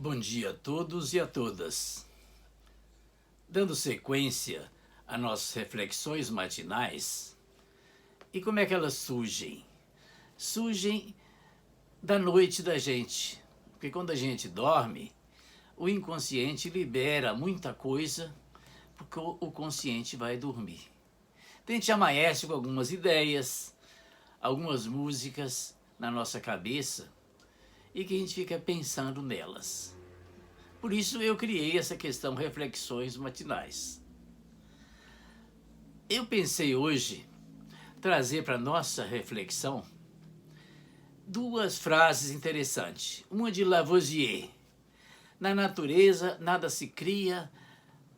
Bom dia a todos e a todas. Dando sequência a nossas reflexões matinais, e como é que elas surgem? Surgem da noite da gente, porque quando a gente dorme, o inconsciente libera muita coisa, porque o consciente vai dormir. Então a gente amanhece com algumas ideias, algumas músicas na nossa cabeça, e que a gente fica pensando nelas. Por isso eu criei essa questão reflexões matinais. Eu pensei hoje trazer para nossa reflexão duas frases interessantes. Uma de Lavoisier: na natureza nada se cria,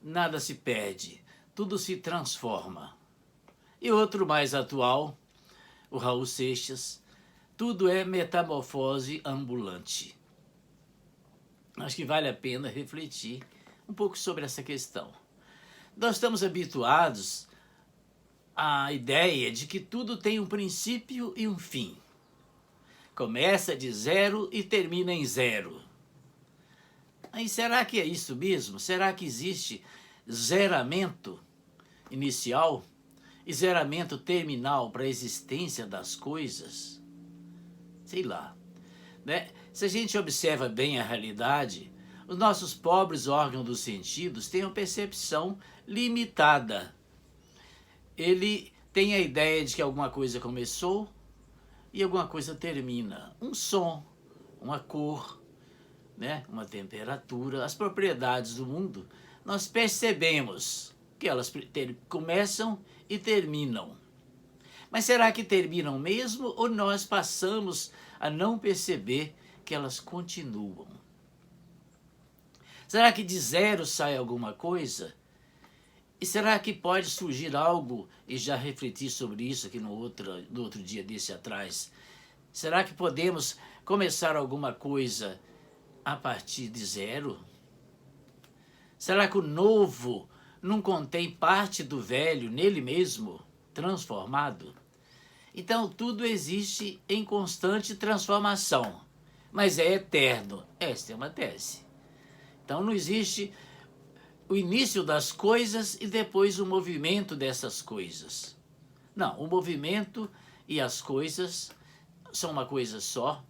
nada se perde, tudo se transforma. E outro mais atual, o Raul Seixas: tudo é metamorfose ambulante. Acho que vale a pena refletir um pouco sobre essa questão. Nós estamos habituados à ideia de que tudo tem um princípio e um fim. Começa de zero e termina em zero. Aí será que é isso mesmo? Será que existe zeramento inicial e zeramento terminal para a existência das coisas? Sei lá, né? Se a gente observa bem a realidade, os nossos pobres órgãos dos sentidos têm uma percepção limitada. Ele tem a ideia de que alguma coisa começou e alguma coisa termina. Um som, uma cor, né? Uma temperatura, as propriedades do mundo, nós percebemos que elas começam e terminam. Mas será que terminam mesmo ou nós passamos a não perceber que elas continuam? Será que de zero sai alguma coisa? E será que pode surgir algo, e já refleti sobre isso aqui no outro dia desse atrás, será que podemos começar alguma coisa a partir de zero? Será que o novo não contém parte do velho nele mesmo, transformado? Então tudo existe em constante transformação, mas é eterno. Esta é uma tese. Então não existe o início das coisas e depois o movimento dessas coisas. Não, o movimento e as coisas são uma coisa só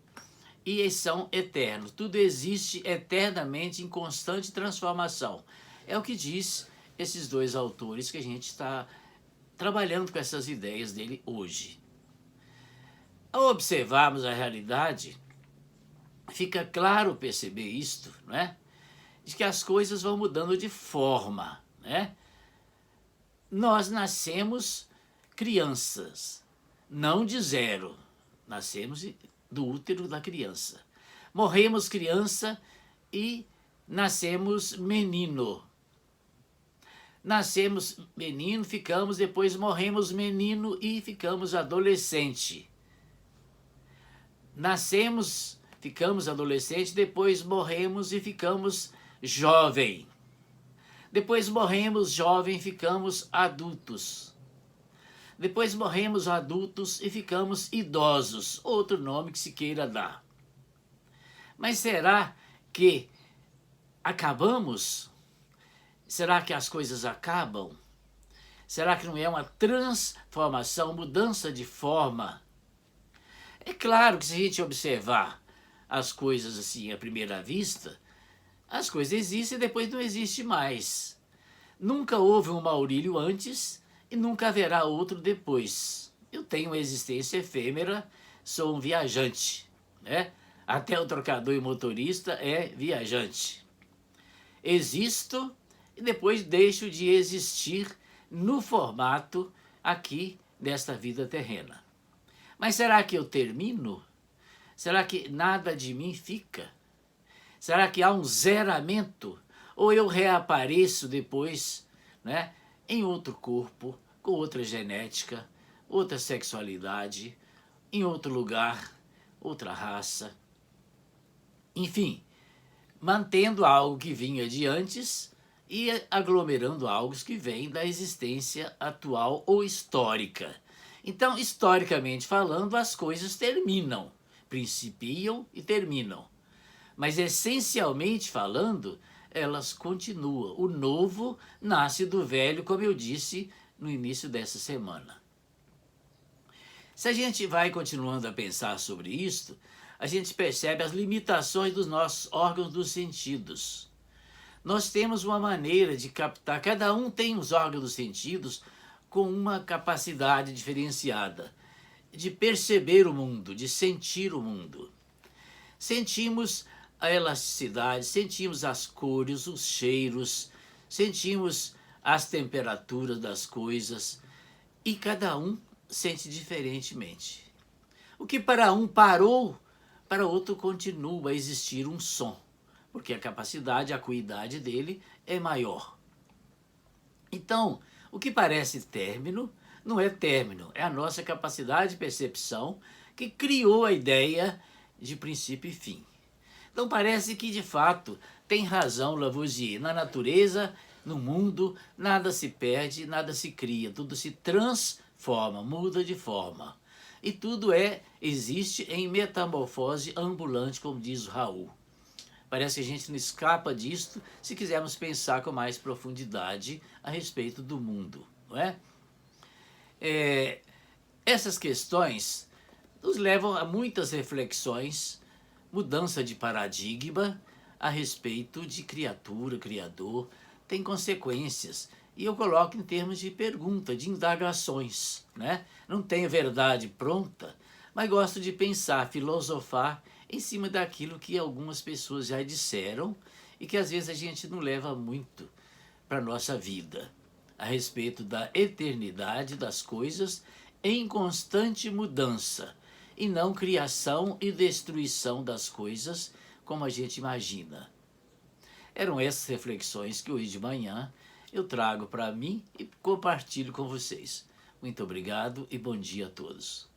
e eles são eternos. Tudo existe eternamente em constante transformação. É o que diz esses dois autores que a gente está trabalhando com essas ideias dele hoje. Ao observarmos a realidade, fica claro perceber isto, não é? De que as coisas vão mudando de forma, né? Nós nascemos crianças, não de zero. Nascemos do útero da criança. Morremos criança e nascemos menino. Nascemos menino, ficamos, depois morremos menino e ficamos adolescente. Nascemos, ficamos adolescentes, depois morremos e ficamos jovem. Depois morremos jovem e ficamos adultos. Depois morremos adultos e ficamos idosos, outro nome que se queira dar. Mas será que acabamos? Será que as coisas acabam? Será que não é uma transformação, mudança de forma? É claro que se a gente observar as coisas assim à primeira vista, as coisas existem e depois não existe mais. Nunca houve um Maurílio antes e nunca haverá outro depois. Eu tenho uma existência efêmera, sou um viajante, né? Até o trocador e motorista é viajante. Existo e depois deixo de existir no formato aqui desta vida terrena. Mas será que eu termino? Será que nada de mim fica? Será que há um zeramento? Ou eu reapareço depois, né, em outro corpo, com outra genética, outra sexualidade, em outro lugar, outra raça? Enfim, mantendo algo que vinha de antes e aglomerando algo que vem da existência atual ou histórica. Então, historicamente falando, as coisas terminam, principiam e terminam. mas essencialmente falando, elas continuam. O novo nasce do velho, como eu disse no início dessa semana. Se a gente vai continuando a pensar sobre isto, a gente percebe as limitações dos nossos órgãos dos sentidos. Nós temos uma maneira de captar, cada um tem os órgãos dos sentidos com uma capacidade diferenciada de perceber o mundo, de sentir o mundo. Sentimos a elasticidade, sentimos as cores, os cheiros, sentimos as temperaturas das coisas e cada um sente diferentemente. O que para um parou, para outro continua a existir um som, porque a capacidade, a acuidade dele é maior. Então, o que parece término, não é término, é a nossa capacidade de percepção que criou a ideia de princípio e fim. Então parece que, de fato, tem razão Lavoisier. Na natureza, no mundo, nada se perde, nada se cria, tudo se transforma, muda de forma. E tudo existe em metamorfose ambulante, como diz o Raul. Parece que a gente não escapa disto se quisermos pensar com mais profundidade a respeito do mundo, não é? Essas questões nos levam a muitas reflexões, mudança de paradigma a respeito de criatura, criador, tem consequências. E eu coloco em termos de pergunta, de indagações, né? Não tenho verdade pronta, mas gosto de pensar, filosofar em cima daquilo que algumas pessoas já disseram e que às vezes a gente não leva muito para a nossa vida, a respeito da eternidade das coisas em constante mudança, e não criação e destruição das coisas como a gente imagina. Eram essas reflexões que hoje de manhã eu trago para mim e compartilho com vocês. Muito obrigado e bom dia a todos.